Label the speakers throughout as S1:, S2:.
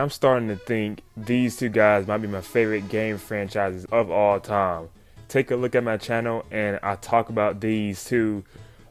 S1: I'm starting to think these two guys might be my favorite game franchises of all time. Take a look at my channel and I talk about these two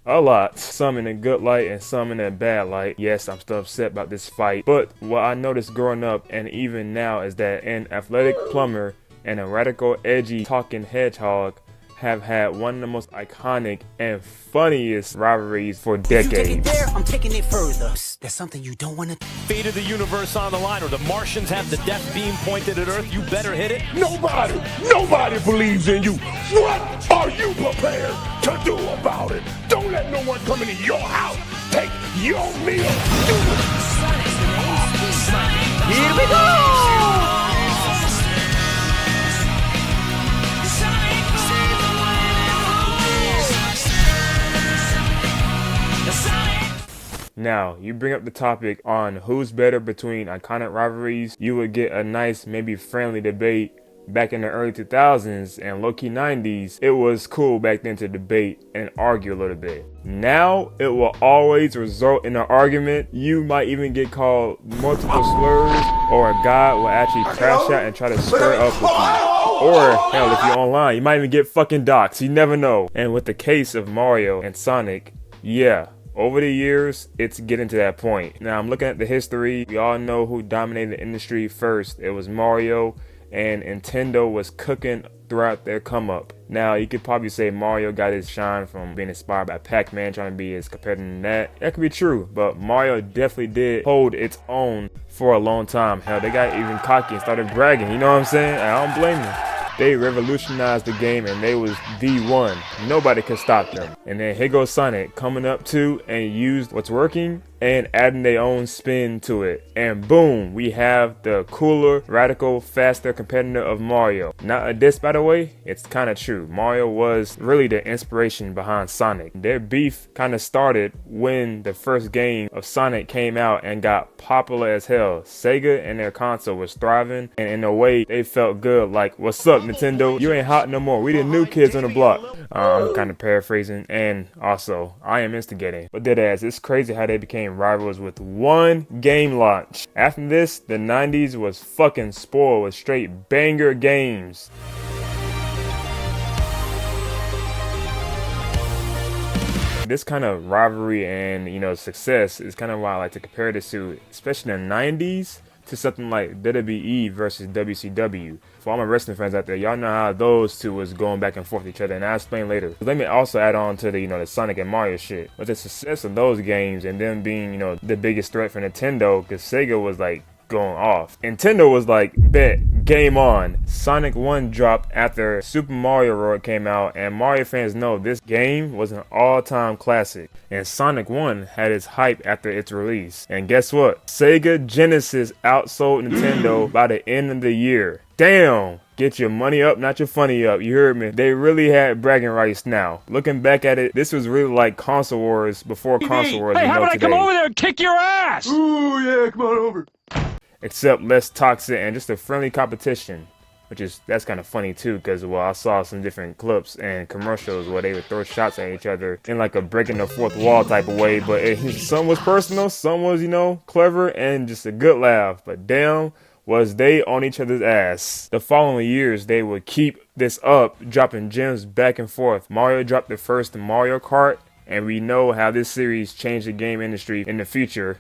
S1: a lot. Some in a good light and some in a bad light. Yes, I'm still upset about this fight. But what I noticed growing up and even now is that an athletic plumber and a radical edgy talking hedgehog have had one of the most iconic and funniest rivalries for decades.
S2: If you take it there, I'm taking it further. There's something you don't want to.
S3: Fate of the universe on the line, or the Martians have the death beam pointed at Earth. You better hit it.
S4: Nobody believes in you. What are you prepared to do about it? Don't let no one come into your house, take your meal.
S3: Here we go!
S1: Now, you bring up the topic on who's better between iconic rivalries, you would get a nice, maybe friendly debate back in the early 2000s and low-key 90s. It was cool back then to debate and argue a little bit. Now, it will always result in an argument. You might even get called multiple slurs, or a guy will actually crash out and try to square up with you. Or, hell, if you're online, you might even get fucking doxxed. You never know. And with the case of Mario and Sonic, yeah. Over the years, it's getting to that point. Now, I'm looking at the history. We all know who dominated the industry first. It was Mario, and Nintendo was cooking throughout their come up. Now, you could probably say Mario got his shine from being inspired by Pac-Man, trying to be his competitor than that. That could be true, but Mario definitely did hold its own for a long time. Hell, they got even cocky and started bragging. You know what I'm saying? I don't blame them. They revolutionized the game and they was the one. Nobody could stop them. And then here goes Sonic coming up to and used what's working and adding their own spin to it. And boom, we have the cooler, radical, faster competitor of Mario. Not a diss, by the way, it's kind of true. Mario was really the inspiration behind Sonic. Their beef kind of started when the first game of Sonic came out and got popular as hell. Sega and their console was thriving, and in a way, they felt good like, what's up, Nintendo? You ain't hot no more. We the new kids on the block. I'm kind of paraphrasing, and also, I am instigating. But deadass, it's crazy how they became rivals with one game launch. After this, the 90s was fucking spoiled with straight banger games. This kind of rivalry and, success is kind of why I like to compare this to, especially in the 90s, to something like WWE versus WCW. For all my wrestling fans out there, y'all know how those two was going back and forth with each other, and I'll explain later. Let me also add on to the, the Sonic and Mario shit. With the success of those games and them being, the biggest threat for Nintendo, because Sega was like going off. Nintendo was like, bet, game on. Sonic 1 dropped after Super Mario World came out, and Mario fans know this game was an all-time classic. And Sonic 1 had its hype after its release. And guess what? Sega Genesis outsold Nintendo by the end of the year. Damn! Get your money up, not your funny up. You heard me. They really had bragging rights now. Looking back at it, this was really like console wars before console wars.
S3: Hey, how about I come over there and kick your ass?
S4: Ooh, yeah, come on over.
S1: Except less toxic and just a friendly competition. That's kind of funny too, because I saw some different clips and commercials where they would throw shots at each other in like a breaking the fourth wall type of way, but some was personal, some was, clever and just a good laugh, but damn, was they on each other's ass. The following years, they would keep this up, dropping gems back and forth. Mario dropped the first Mario Kart, and we know how this series changed the game industry in the future.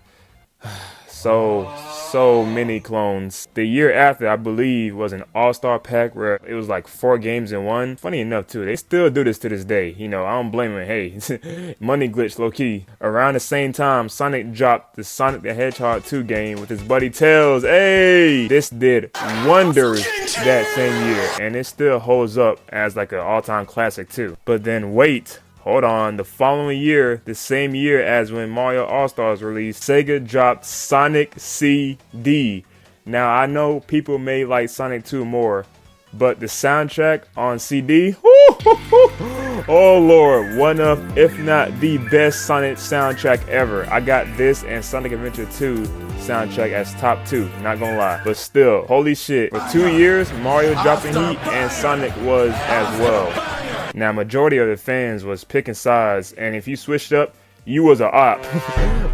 S1: So many clones. The year after, I believe, was an all-star pack where it was like 4 games in one. Funny enough, too, they still do this to this day. I don't blame them. Hey, money glitch, low-key. Around the same time, Sonic dropped the Sonic the Hedgehog 2 game with his buddy Tails. Hey! This did wonders that same year, and it still holds up as like an all-time classic, too. But then wait. Hold on, the following year, the same year as when Mario All-Stars released, Sega dropped Sonic CD. Now, I know people may like Sonic 2 more, but the soundtrack on CD, oh lord, one of, if not the best Sonic soundtrack ever. I got this and Sonic Adventure 2 soundtrack as top 2, not gonna lie. But still, holy shit, for 2 years, Mario dropping heat and Sonic was as well. Now, majority of the fans was picking sides, and if you switched up, you was a op.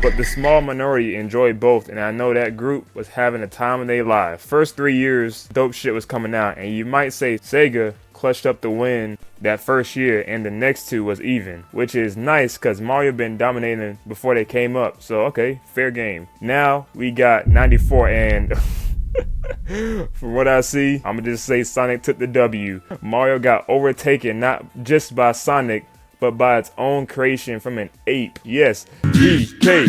S1: But the small minority enjoyed both, and I know that group was having a time of their life. First 3 years, dope shit was coming out, and you might say Sega clutched up the win that first year, and the next two was even, which is nice because Mario been dominating before they came up. So okay, fair game. Now we got 94, and from what I see, I'm gonna just say Sonic took the W. Mario got overtaken not just by Sonic, but by its own creation from an ape. Yes, DK,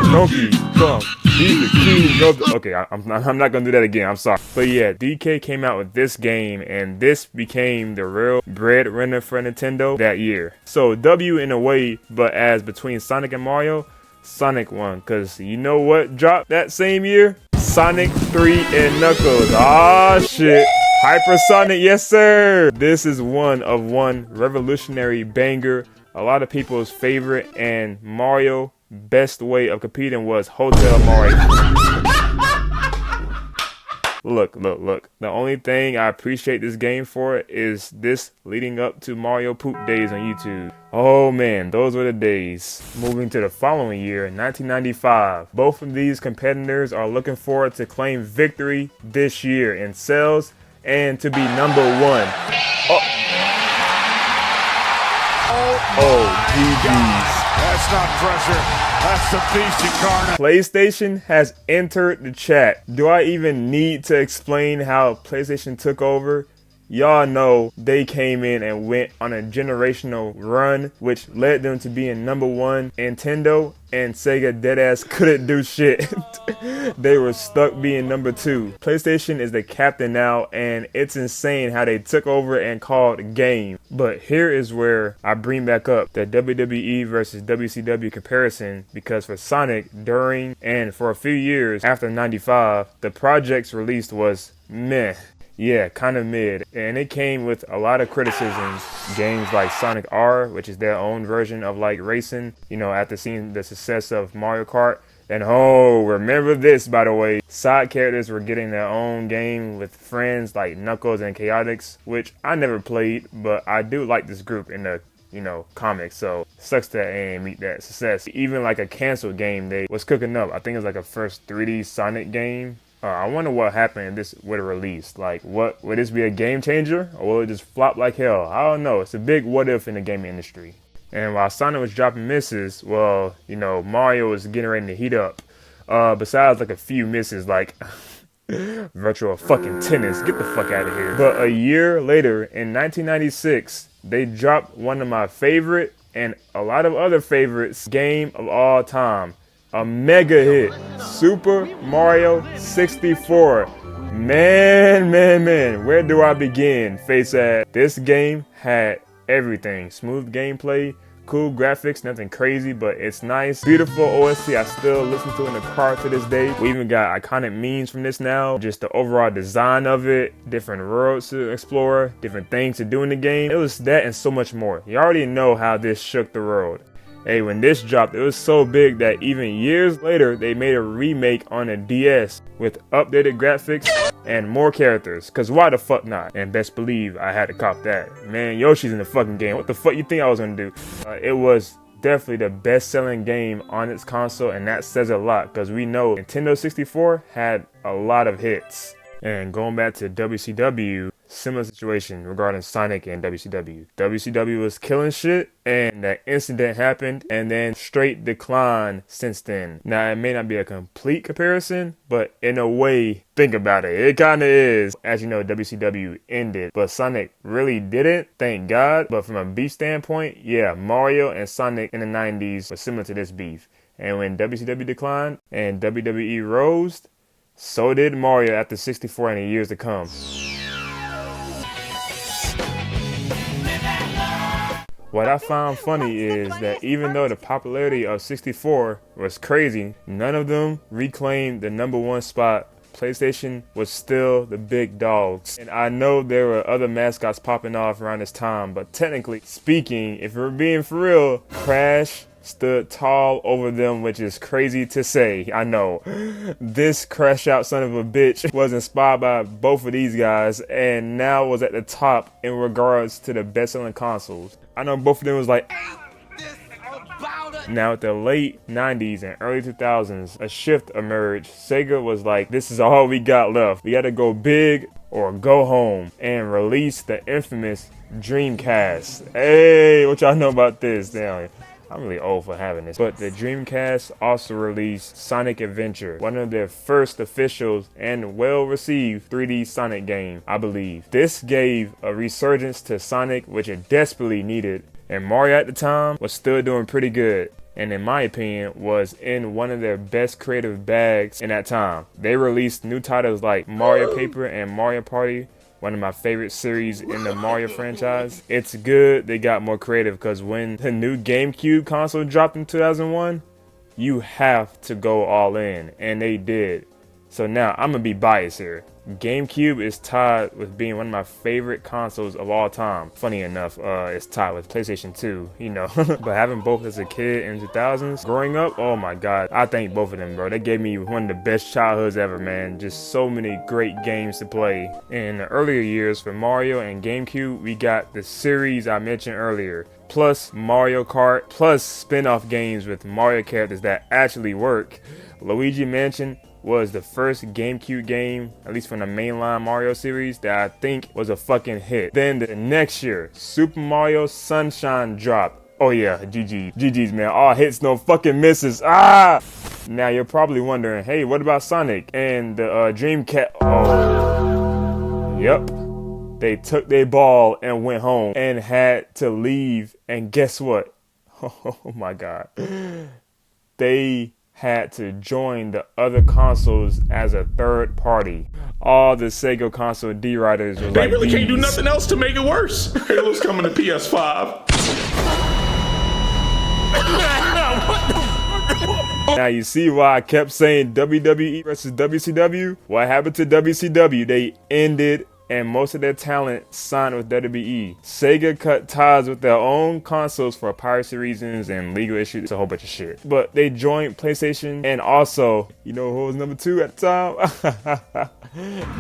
S1: Donkey Kong, he's the king of the... Okay, I'm not gonna do that again, I'm sorry. But yeah, DK came out with this game, and this became the real breadwinner for Nintendo that year. So W in a way, but as between Sonic and Mario, Sonic won, because you know what dropped that same year? Sonic 3 and Knuckles. Ah, shit. Hypersonic, yes sir. This is one revolutionary banger, a lot of people's favorite, and Mario best way of competing was Hotel Mario. Look. The only thing I appreciate this game for is this leading up to Mario Poop days on YouTube. Oh man, those were the days. Moving to the following year, 1995. Both of these competitors are looking forward to claim victory this year in sales and to be number one. Oh, GG's.
S4: That's not pressure. That's the beast incarnate.
S1: PlayStation has entered the chat. Do I even need to explain how PlayStation took over? Y'all know they came in and went on a generational run, which led them to being number one. Nintendo and Sega deadass couldn't do shit. They were stuck being number two. PlayStation is the captain now, and it's insane how they took over and called game. But here is where I bring back up the WWE versus WCW comparison, because for Sonic, during and for a few years after 95, the projects released was meh. Yeah, kind of mid, and it came with a lot of criticisms. Games like Sonic R, which is their own version of like racing, you know, after seeing the success of Mario Kart. And oh, remember this, by the way, side characters were getting their own game with friends like Knuckles and Chaotix, which I never played, but I do like this group in the, you know, comics, so sucks that they ain't meet that success. Even like a canceled game they was cooking up. I think it was like a first 3D Sonic game. I wonder what happened if this would have released. Like, what would this be a game changer, or will it just flop like hell? I don't know. It's a big what if in the gaming industry. And while Sonic was dropping misses, well, you know, Mario was getting ready to heat up. Besides like a few misses, like virtual fucking tennis. Get the fuck out of here. But a year later, in 1996, they dropped one of my favorite and a lot of other favorites game of all time. A mega hit, Super Mario 64. Man, where do I begin? Face at this game had everything. Smooth gameplay, cool graphics, nothing crazy, but it's nice. Beautiful OST, I still listen to in the car to this day. We even got iconic memes from this now. Just the overall design of it, different worlds to explore, different things to do in the game. It was that and so much more. You already know how this shook the world. Hey, when this dropped, it was so big that even years later, they made a remake on a DS with updated graphics and more characters. Cause why the fuck not? And best believe I had to cop that. Man, Yoshi's in the fucking game. What the fuck you think I was gonna do? It was definitely the best-selling game on its console, and that says a lot, cause we know Nintendo 64 had a lot of hits. And going back to WCW, similar situation regarding Sonic and WCW. WCW was killing shit, and that incident happened, and then straight decline since then. Now, it may not be a complete comparison, but in a way, think about it. It kind of is. As you know, WCW ended, but Sonic really didn't, thank God. But from a beef standpoint, yeah, Mario and Sonic in the 90s were similar to this beef. And when WCW declined and WWE rose, so did Mario after 64 in the years to come. What I found funny is that even though the popularity of 64 was crazy, none of them reclaimed the #1 spot. PlayStation was still the big dogs. And I know there were other mascots popping off around this time, but technically speaking, if we're being for real, Crash stood tall over them, which is crazy to say. I know. This crash out son of a bitch was inspired by both of these guys and now was at the top in regards to the best-selling consoles. I know both of them was like, Now, at the late 90s and early 2000s, a shift emerged. Sega was like, this is all we got left. We gotta go big or go home, and release the infamous Dreamcast. Hey, what y'all know about this? Damn, I'm really old for having this. But the Dreamcast also released Sonic Adventure, one of their first official and well-received 3D Sonic game, I believe. This gave a resurgence to Sonic, which it desperately needed, and Mario at the time was still doing pretty good, and in my opinion was in one of their best creative bags in that time. They released new titles like Mario Paper and Mario Party, one of my favorite series in the Mario franchise. It's good they got more creative, because when the new GameCube console dropped in 2001, you have to go all in, and they did. So now, I'm gonna be biased here. GameCube is tied with being one of my favorite consoles of all time. Funny enough, it's tied with PlayStation 2, you know. But having both as a kid in the 2000s, growing up, oh my god, I thank both of them, bro. They gave me one of the best childhoods ever, man. Just so many great games to play. In the earlier years for Mario and GameCube, we got the series I mentioned earlier, plus Mario Kart, plus spin-off games with Mario characters that actually work. Luigi Mansion was the first GameCube game, at least from the mainline Mario series, that I think was a fucking hit. Then the next year, Super Mario Sunshine dropped. Oh yeah, GG's man, all hits, no fucking misses. Ah! Now you're probably wondering, hey, what about Sonic and the Dreamcast? Oh, yep. They took their ball and went home and had to leave, and guess what? Oh my god. They had to join the other consoles as a third party. All the Sega console D-writers were
S4: They
S1: like,
S4: really can't do nothing else to make it worse. Halo's coming to PS5.
S1: Now you see why I kept saying WWE versus WCW? What happened to WCW? They ended, and most of their talent signed with WWE. Sega cut ties with their own consoles for piracy reasons and legal issues. It's a whole bunch of shit. But they joined PlayStation, and also, you know who was number 2 at the time?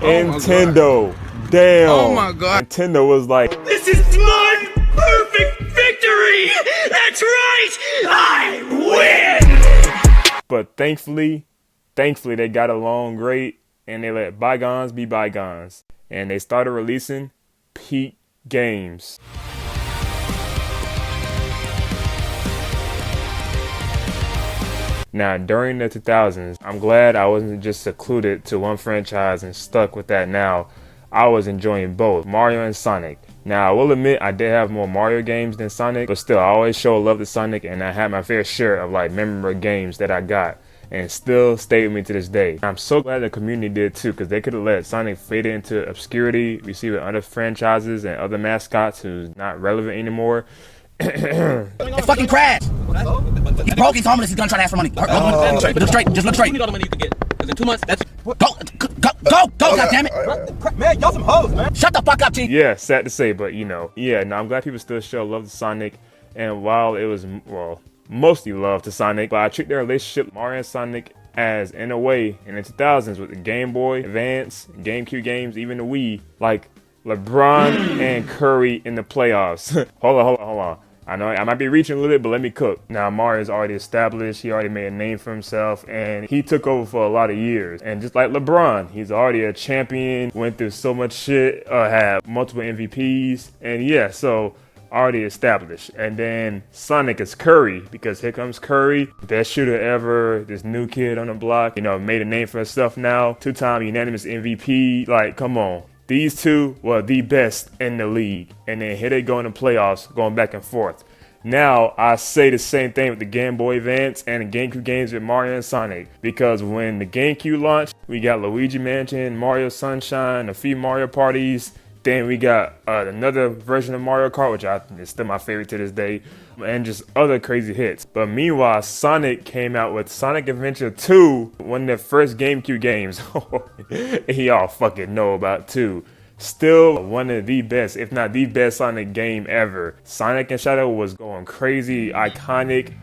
S1: Nintendo. Damn.
S5: Oh my god.
S1: Nintendo was like,
S2: This is my perfect victory! That's right! I win!
S1: but thankfully they got along great, and they let bygones be bygones. And they started releasing peak games. Now, during the 2000s, I'm glad I wasn't just secluded to one franchise and stuck with that now. I was enjoying both Mario and Sonic. Now, I will admit I did have more Mario games than Sonic, but still, I always show love to Sonic, and I had my fair share of like memorable games that I got, and still stay with me to this day. I'm so glad the community did too, because they could have let Sonic fade into obscurity, receiving other franchises and other mascots who's not relevant anymore.
S6: It fucking crashed. He broke. He's homeless. He's gonna try to ask for money. Look straight. Just look straight.
S5: You need all the money you can get. Because in 2 months, that's...
S6: Go, God damn it.
S5: Man, y'all some hoes, man.
S6: Shut the fuck up, Chief.
S1: Yeah, sad to say, but you know, yeah, no, I'm glad people still show love to Sonic, and while it was, well, mostly love to Sonic, but I treat their relationship, Mario and Sonic, as, in a way, in the 2000s with the Game Boy Advance, GameCube games, even the Wii, like LeBron and Curry in the playoffs. Hold on. I know I might be reaching a little bit, but let me cook. Now, Mario's already established. He already made a name for himself, and he took over for a lot of years. And just like LeBron, he's already a champion, went through so much shit, had multiple MVPs, and yeah, so already established. And then Sonic is Curry, because here comes Curry, best shooter ever, this new kid on the block, you know, made a name for himself now, 2-time unanimous MVP. Like, come on. These two were the best in the league. And then here they go in the playoffs, going back and forth. Now, I say the same thing with the Game Boy Advance and the GameCube games with Mario and Sonic. Because when the GameCube launched, we got Luigi Mansion, Mario Sunshine, a few Mario parties. Then we got another version of Mario Kart, which is still my favorite to this day, and just other crazy hits. But meanwhile, Sonic came out with Sonic Adventure 2, one of their first GameCube games. Y'all fucking know about 2. Still one of the best, if not the best Sonic game ever. Sonic and Shadow was going crazy, iconic,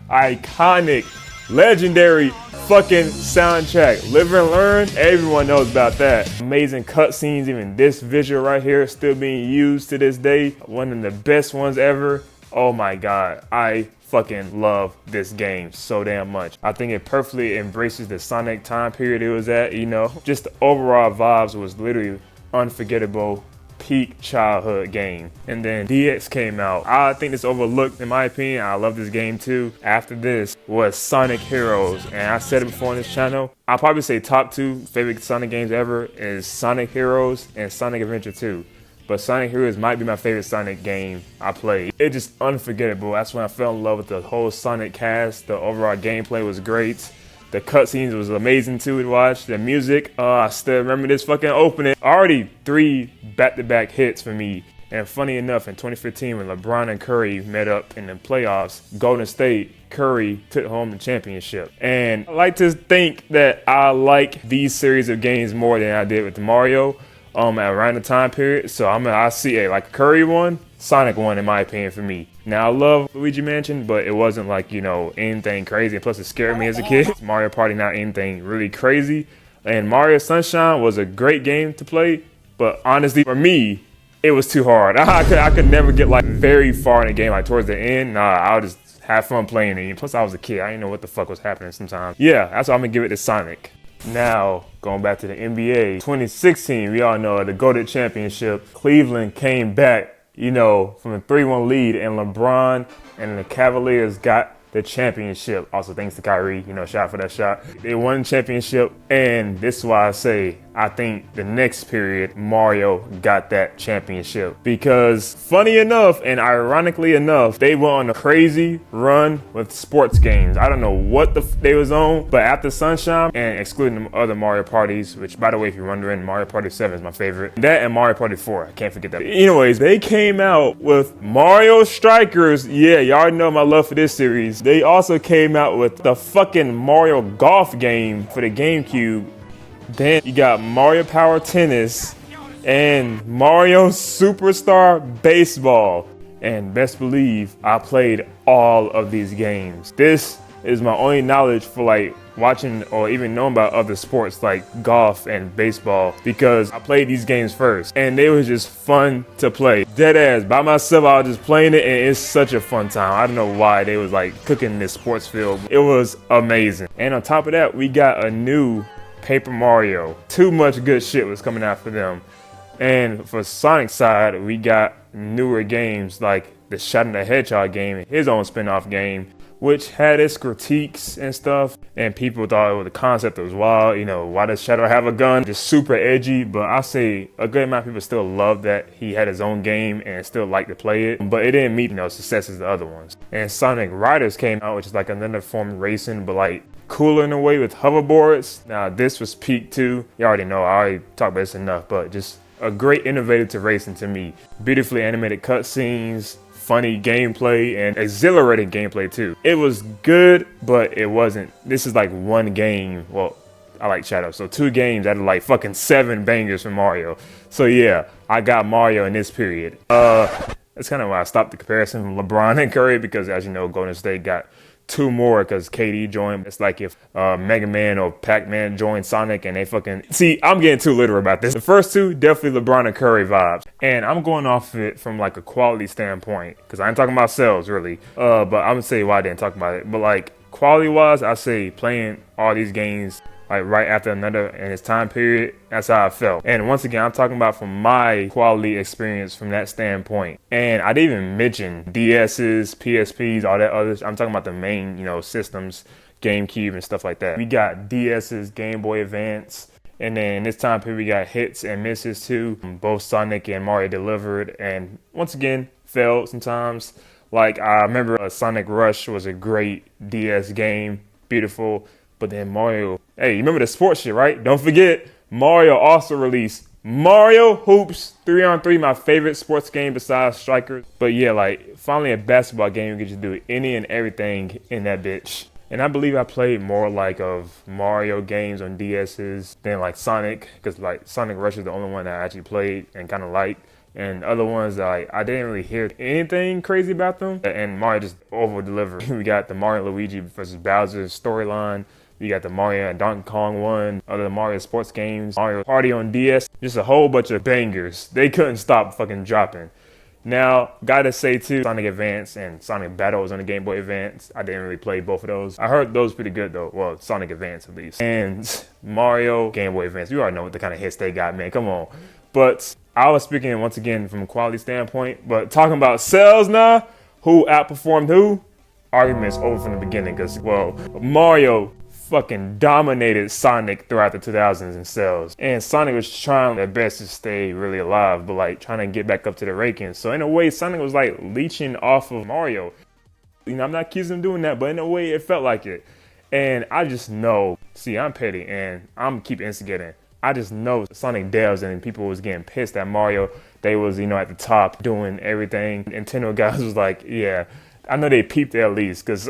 S1: legendary fucking soundtrack. Live and Learn, everyone knows about that. Amazing cutscenes, even this visual right here is still being used to this day. One of the best ones ever. Oh my god, I fucking love this game so damn much. I think it perfectly embraces the Sonic time period it was at, you know. Just the overall vibes was literally unforgettable, peak childhood game. And then DX came out. I think it's overlooked in my opinion. I love this game too. After this was Sonic Heroes, and I said it before on this channel. I'll probably say top 2 favorite Sonic games ever is Sonic Heroes and Sonic Adventure 2. But Sonic Heroes might be my favorite Sonic game I played. It's just unforgettable. That's when I fell in love with the whole Sonic cast. The overall gameplay was great. The cutscenes was amazing too to watch. The music, I still remember this fucking opening. Already 3 back-to-back hits for me. And funny enough, in 2015 when LeBron and Curry met up in the playoffs, Golden State, Curry took home the championship. And I like to think that I like these series of games more than I did with the Mario. Around the time period, so I see like a Curry one, Sonic one in my opinion for me. Now I love Luigi Mansion, but it wasn't like, you know, anything crazy, and plus it scared me as a kid. Mario Party not anything really crazy, and Mario Sunshine was a great game to play, but honestly for me it was too hard. I could never get like very far in the game, like towards the end. Nah, I would just have fun playing it. Plus I was a kid, I didn't know what the fuck was happening sometimes. Yeah, that's why I'm gonna give it to Sonic. Now, going back to the NBA, 2016, we all know the GOATed championship. Cleveland came back, you know, from a 3-1 lead, and LeBron and the Cavaliers got the championship. Also, thanks to Kyrie, you know, shout out for that shot. They won the championship, and this is why I say I think the next period, Mario got that championship. Because funny enough, and ironically enough, they went on a crazy run with sports games. I don't know what they was on, but after Sunshine, and excluding the other Mario Parties, which by the way, if you're wondering, Mario Party 7 is my favorite. That and Mario Party 4, I can't forget that. Anyways, they came out with Mario Strikers. Yeah, y'all already know my love for this series. They also came out with the fucking Mario Golf game for the GameCube. Then you got Mario Power Tennis and Mario Superstar Baseball. And best believe I played all of these games. This is my only knowledge for like watching or even knowing about other sports like golf and baseball, because I played these games first and they were just fun to play. Deadass, by myself, I was just playing it and it's such a fun time. I don't know why they was like cooking this sports field. It was amazing. And on top of that, we got a new Paper Mario. Too much good shit was coming out for them. And for Sonic's side, we got newer games like the Shadow the Hedgehog game, his own spin-off game, which had its critiques and stuff, and people thought the concept was wild. You know, why does Shadow have a gun? Just super edgy, but I say a good amount of people still love that he had his own game and still like to play it, but it didn't meet, you know, success as the other ones. And Sonic Riders came out, which is like another form of racing, but like cooler in a way with hoverboards. Now this was peak too. You already know, I already talked about this enough, but just a great innovative to racing to me. Beautifully animated cutscenes, funny gameplay, and exhilarating gameplay too. It was good, but it wasn't. This is like one game. Well, I like Shadow, so 2 games out of like fucking 7 bangers from Mario. So yeah, I got Mario in this period. That's kind of why I stopped the comparison from LeBron and Curry, because as you know, Golden State got 2 more because KD joined. It's like if Mega Man or Pac-Man joined Sonic and they fucking... See, I'm getting too literal about this. The first 2, definitely LeBron and Curry vibes. And I'm going off of it from like a quality standpoint, because I ain't talking about sales really. But I'm gonna say why I didn't talk about it. But like quality-wise, I say playing all these games like right after another in its time period, that's how I felt. And once again, I'm talking about from my quality experience from that standpoint. And I didn't even mention DS's, PSPs, all that others. I'm talking about the main, you know, systems, GameCube and stuff like that. We got DS's, Game Boy Advance, and then this time period we got hits and misses too. Both Sonic and Mario delivered, and once again failed sometimes. Like I remember Sonic Rush was a great DS game, beautiful. But then Mario, hey, you remember the sports shit, right? Don't forget, Mario also released Mario Hoops 3-on-3, my favorite sports game besides Strikers. But yeah, like finally a basketball game you can just do any and everything in that bitch. And I believe I played more like of Mario games on DS's than like Sonic, because like Sonic Rush is the only one that I actually played and kind of liked. And other ones, like I didn't really hear anything crazy about them. And Mario just over-delivered. We got the Mario and Luigi versus Bowser storyline. You got the Mario and Donkey Kong one, other Mario sports games, Mario Party on DS, just a whole bunch of bangers. They couldn't stop fucking dropping. Now, gotta say too, Sonic Advance and Sonic Battle was on the Game Boy Advance. I didn't really play both of those. I heard those pretty good though. Well, Sonic Advance at least. And Mario, Game Boy Advance. You already know what the kind of hits they got, man. Come on. But I was speaking once again from a quality standpoint. But talking about sales now, who outperformed who? Arguments over from the beginning. Because, well, Mario fucking dominated Sonic throughout the 2000s in sales. And Sonic was trying their best to stay really alive, but like trying to get back up to the rankings. So in a way, Sonic was like leeching off of Mario. You know, I'm not accusing him doing that, but in a way it felt like it. And I just know, see, I'm petty and I'm keep instigating. I just know Sonic devs and people was getting pissed at Mario. They was, you know, at the top doing everything. Nintendo guys was like, yeah, I know they peeped at least, because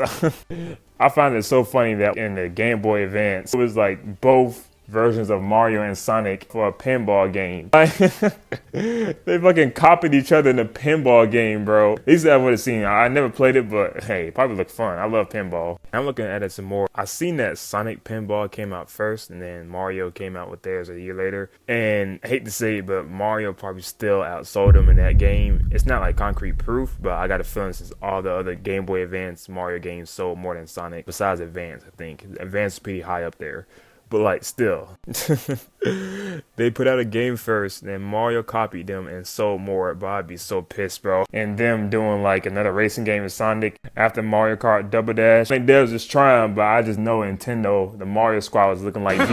S1: I find it so funny that in the Game Boy Advance, it was like both versions of Mario and Sonic for a pinball game. They fucking copied each other in the pinball game, bro. At least I would have seen. I never played it, but hey, it probably looked fun. I love pinball. I'm looking at it some more. I seen that Sonic Pinball came out first, and then Mario came out with theirs a year later. And I hate to say it, but Mario probably still outsold them in that game. It's not like concrete proof, but I got a feeling since all the other Game Boy Advance Mario games sold more than Sonic, besides Advance, I think. Advance is pretty high up there. But like still, they put out a game first, then Mario copied them and sold more, but I'd be so pissed, bro. And them doing like another racing game with Sonic after Mario Kart Double Dash. I think they was just trying, but I just know Nintendo, the Mario squad was looking like these.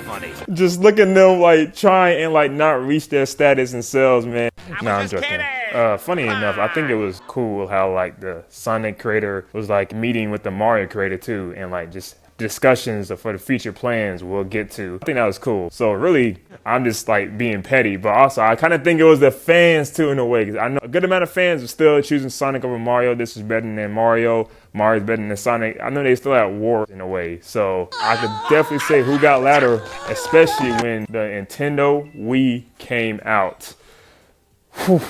S3: Funny.
S1: Just looking them like trying and like not reach their status in sales, man. Nah, I'm joking. Funny enough, I think it was cool how like the Sonic creator was like meeting with the Mario creator too, and like just discussions for the future plans we'll get to. I think that was cool. So really, I'm just like being petty, but also I kind of think it was the fans too in a way, because I know a good amount of fans are still choosing Sonic over Mario. This is better than Mario. Mario's better than Sonic. I know they still at war in a way. So I could definitely say who got louder, especially when the Nintendo Wii came out. Whew.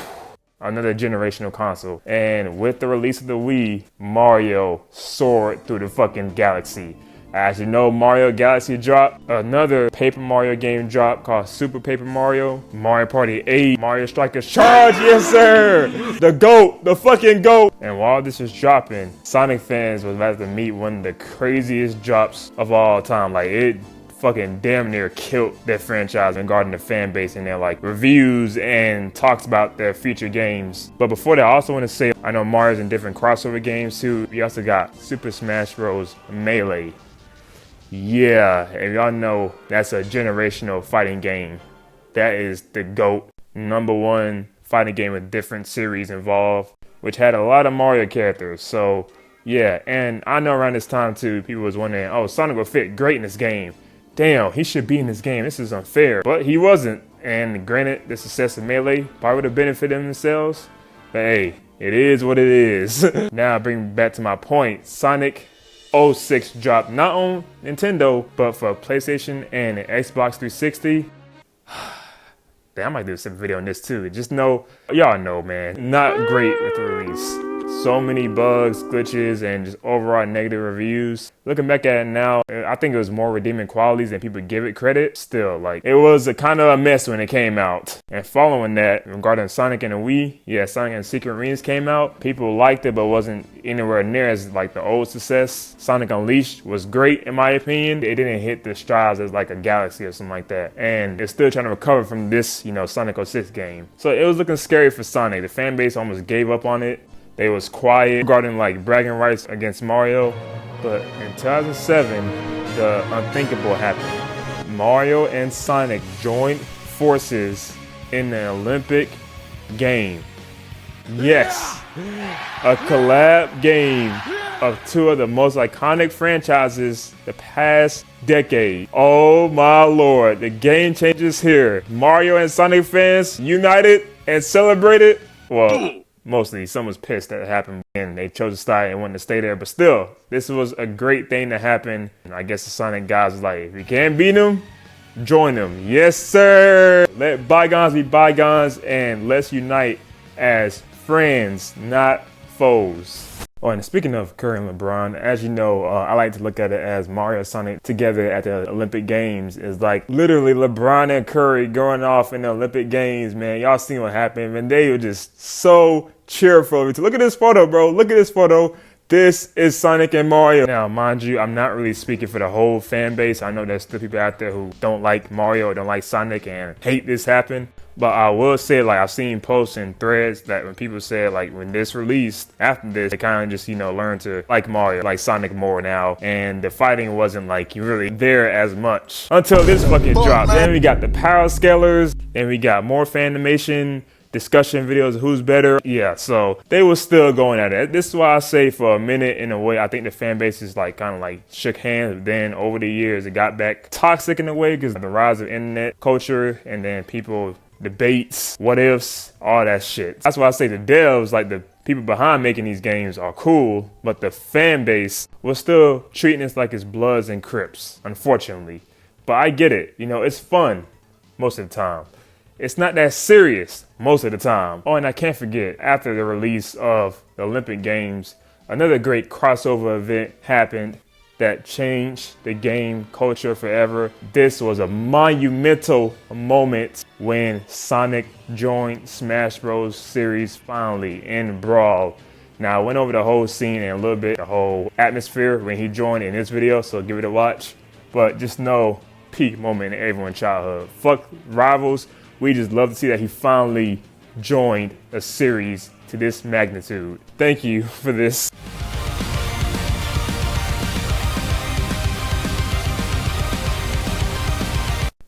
S1: Another generational console. And with the release of the Wii, Mario soared through the fucking galaxy. As you know, Mario Galaxy dropped. Another Paper Mario game dropped called Super Paper Mario. Mario Party 8. Mario Strikers Charge, yes sir! The GOAT, the fucking GOAT! And while this is dropping, Sonic fans was about to meet one of the craziest drops of all time. Like it fucking damn near killed their franchise regarding the fan base and their like reviews and talks about their future games. But before that, I also want to say, I know Mario's in different crossover games too. We also got Super Smash Bros. Melee. Yeah, and y'all know that's a generational fighting game. That is the GOAT, #1 fighting game with different series involved, which had a lot of Mario characters. So yeah, and I know around this time too, people was wondering, oh, Sonic will fit great in this game. Damn, he should be in this game. This is unfair. But he wasn't. And granted, the success of Melee probably would have benefited themselves. But hey, it is what it is. Now I bring back to my point. Sonic 06 dropped not on Nintendo, but for PlayStation and Xbox 360. Damn, I might do a separate video on this too. Just know, y'all know, man, not great with the release. So many bugs, glitches, and just overall negative reviews. Looking back at it now, I think it was more redeeming qualities than people give it credit. Still, like, it was a kind of a mess when it came out. And following that, regarding Sonic and the Wii, yeah, Sonic and Secret Rings came out. People liked it, but wasn't anywhere near as like the old success. Sonic Unleashed was great in my opinion. It didn't hit the strides as like a Galaxy or something like that. And it's still trying to recover from this, you know, Sonic 06 game. So it was looking scary for Sonic. The fan base almost gave up on it. They was quiet regarding like bragging rights against Mario. But in 2007, the unthinkable happened. Mario and Sonic joined forces in an Olympic game. Yes, a collab game of two of the most iconic franchises the past decade. Oh my lord, the game changes here. Mario and Sonic fans united and celebrated. Well, mostly some was pissed that it happened and they chose to stay and wanted to stay there, but still, this was a great thing to happen. And I guess the Sonic guys was like, if you can't beat them, join them. Yes sir, let bygones be bygones and let's unite as friends, not foes. Oh, and speaking of Curry and LeBron, as you know, I like to look at it as Mario and Sonic together at the Olympic Games is like literally LeBron and Curry going off in the Olympic Games, man. Y'all seen what happened, and they were just so cheerful. Look at this photo, bro. Look at this photo. This is Sonic and Mario. Now, mind you, I'm not really speaking for the whole fan base. I know there's still people out there who don't like Mario or don't like Sonic and hate this happen. But I will say, like, I've seen posts and threads that when people said, like, when this released, after this, they kind of just, you know, learned to like Mario, like Sonic more now. And the fighting wasn't, like, really there as much until this fucking dropped. Then we got the power scalers, and we got more fanimation, discussion videos of who's better. Yeah, so they were still going at it. This is why I say for a minute, in a way, I think the fan base is like kind of like shook hands. But then over the years, it got back toxic in a way because of the rise of internet culture and then people debates, what ifs, all that shit. That's why I say the devs, like the people behind making these games are cool, but the fan base was still treating this like it's Bloods and Crips, unfortunately. But I get it. You know, it's fun most of the time. It's not that serious most of the time. Oh, and I can't forget, after the release of the Olympic Games, another great crossover event happened that changed the game culture forever. This was a monumental moment when Sonic joined Smash Bros. Series finally in Brawl. Now, I went over the whole scene and a little bit, the whole atmosphere when he joined in this video, so give it a watch. But just know, peak moment in everyone's childhood. Fuck rivals. We just love to see that he finally joined a series to this magnitude. Thank you for this.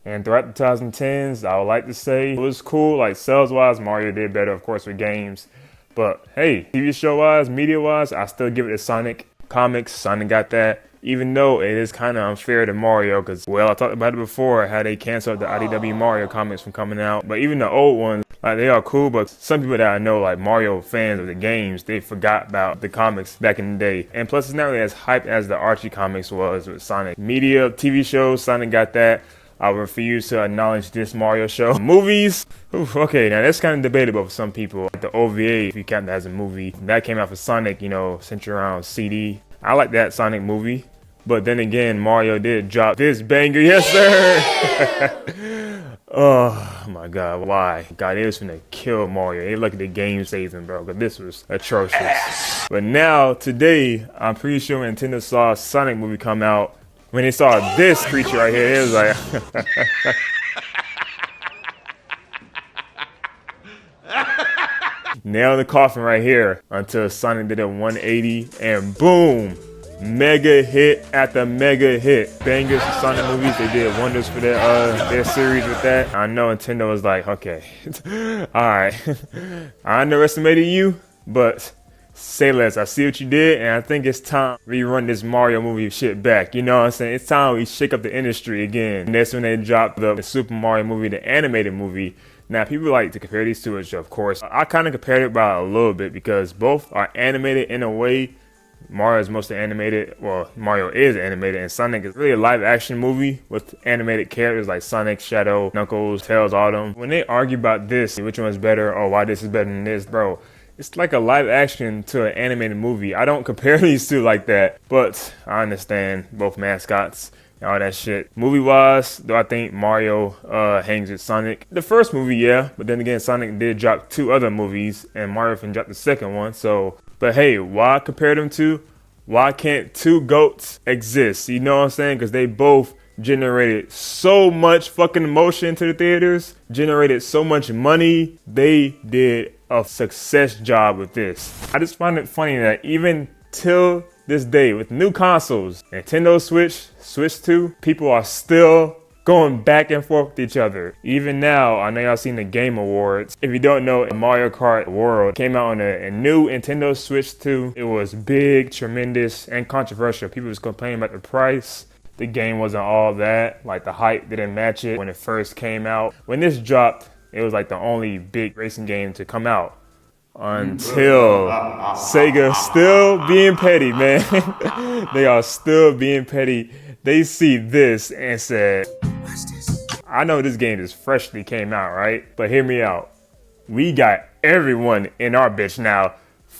S1: And throughout the 2010s, I would like to say it was cool. Like sales-wise, Mario did better, of course, with games. But hey, TV show-wise, media-wise, I still give it to Sonic. Comics, Sonic got that. Even though it is kind of unfair to Mario because, well, I talked about it before, how they canceled the IDW Mario comics from coming out. But even the old ones, like, they are cool, but some people that I know, like Mario fans of the games, they forgot about the comics back in the day. And plus, it's not really as hyped as the Archie comics was with Sonic. Media, TV shows, Sonic got that. I refuse to acknowledge this Mario show. Movies? Oof, okay, now that's kind of debatable for some people. Like the OVA, if you count that as a movie, that came out for Sonic, you know, centered around CD. I like that Sonic movie. But then again, Mario did drop this banger. Yes, sir! Oh my God, why? God, it was gonna kill Mario. They look at the game saving, bro, because this was atrocious. But now, today, I'm pretty sure when Nintendo saw a Sonic movie come out, when they saw this creature right here, it was like... nail in the coffin right here until Sonic did a 180 and boom! Mega hit after mega hit. Bangers for Sonic movies. They did wonders for their series with that. I know Nintendo was like, okay, alright. I underestimated you, but say less. I see what you did, and I think it's time we run this Mario movie shit back. You know what I'm saying? It's time we shake up the industry again. And that's when they dropped the Super Mario movie, the animated movie. Now, people like to compare these two, which of course, I kind of compared it by a little bit because both are animated in a way. Mario is mostly animated. Well, Mario is animated, and Sonic is really a live-action movie with animated characters like Sonic, Shadow, Knuckles, Tails, all them. When they argue about this, which one's better or why this is better than this, bro, it's like a live-action to an animated movie. I don't compare these two like that, but I understand both mascots and all that shit. Movie-wise, though, I think Mario hangs with Sonic. The first movie, yeah, but then again, Sonic did drop 2 other movies, and Mario can drop the second one, so... But hey, why compare them to? Why can't 2 GOATs exist? You know what I'm saying? Because they both generated so much fucking emotion to the theaters, generated so much money. They did a success job with this. I just find it funny that even till this day with new consoles, Nintendo Switch, Switch 2, people are still going back and forth with each other. Even now, I know y'all seen the Game Awards. If you don't know, Mario Kart World came out on a new Nintendo Switch 2. It was big, tremendous, and controversial. People was complaining about the price. The game wasn't all that. Like, the hype didn't match it when it first came out. When this dropped, it was like the only big racing game to come out. Until Sega still being petty, man. They are still being petty. They see this and said, I know this game just freshly came out, right? But hear me out. We got everyone in our bitch now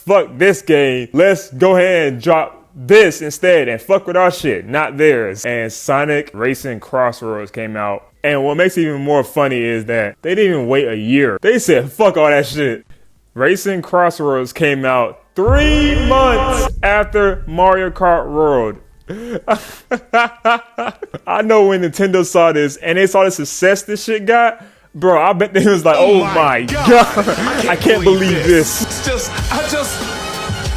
S1: fuck this game. Let's go ahead and drop this instead and fuck with our shit, not theirs. And Sonic Racing Crossroads came out. And what makes it even more funny is that they didn't even wait a year. They said, fuck all that shit. Racing Crossroads came out 3 months after Mario Kart World. I know when Nintendo saw this and they saw the success this shit got, bro, I bet they was like, oh my god, I can't believe this.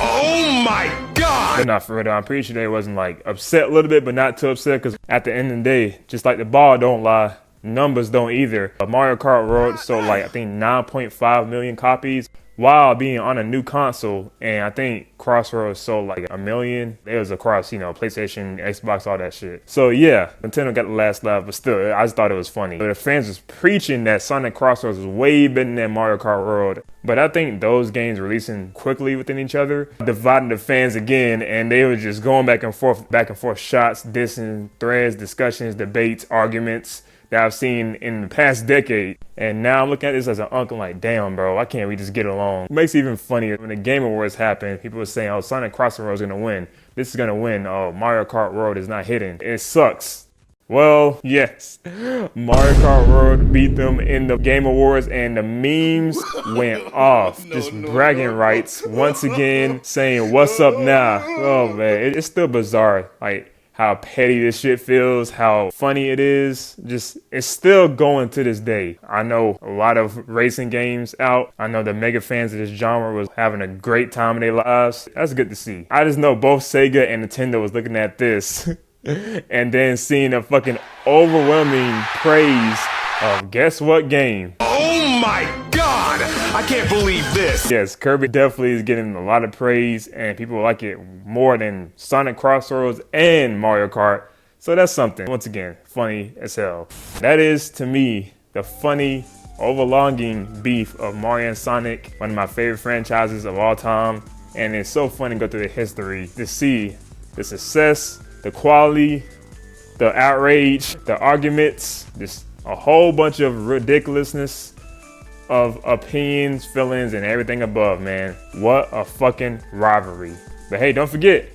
S4: Oh my God!
S1: But not for real, I'm pretty sure they wasn't like upset a little bit, but not too upset, because at the end of the day, just like the ball don't lie, numbers don't either. Mario Kart World sold like, I think 9.5 million copies while being on a new console, and I think Crossroads sold like 1 million. It was across, you know, PlayStation, Xbox, all that shit. So yeah, Nintendo got the last laugh, but still, I just thought it was funny. But the fans was preaching that Sonic Crossroads was way better than Mario Kart World. But I think those games releasing quickly within each other divided the fans again, and they were just going back and forth shots, dissing, threads, discussions, debates, arguments that I've seen in the past decade. And now I'm looking at this as an uncle like, damn, bro, why can't we just get along? It makes it even funnier when the Game Awards happened. People were saying, oh, Sonic Crossroads is going to win. This is going to win. Oh, Mario Kart World is not hitting. It sucks. Well, yes, Mario Kart World beat them in the Game Awards, and the memes went off. Just bragging rights once again, saying, what's up now? Oh, man, it's still bizarre. Like, how petty this shit feels, how funny it is. Just, it's still going to this day. I know a lot of racing games out. I know the mega fans of this genre was having a great time in their lives. That's good to see. I just know both Sega and Nintendo was looking at this and then seeing a fucking overwhelming praise of guess what game?
S4: Oh my God! I can't believe this!
S1: Yes, Kirby definitely is getting a lot of praise, and people like it more than Sonic Crossroads and Mario Kart. So that's something. Once again, funny as hell. That is, to me, the funny, overlonging beef of Mario and Sonic, one of my favorite franchises of all time. And it's so fun to go through the history to see the success, the quality, the outrage, the arguments, just a whole bunch of ridiculousness of opinions, feelings, and everything above, man. What a fucking rivalry. But hey, don't forget,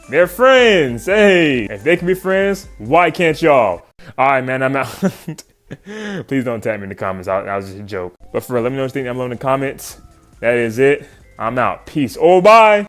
S1: they're friends. Hey, if they can be friends, why can't y'all? All right, man, I'm out. Please don't tag me in the comments. That was just a joke. But for real, let me know what you think down below in the comments. That is it. I'm out. Peace. Oh, bye.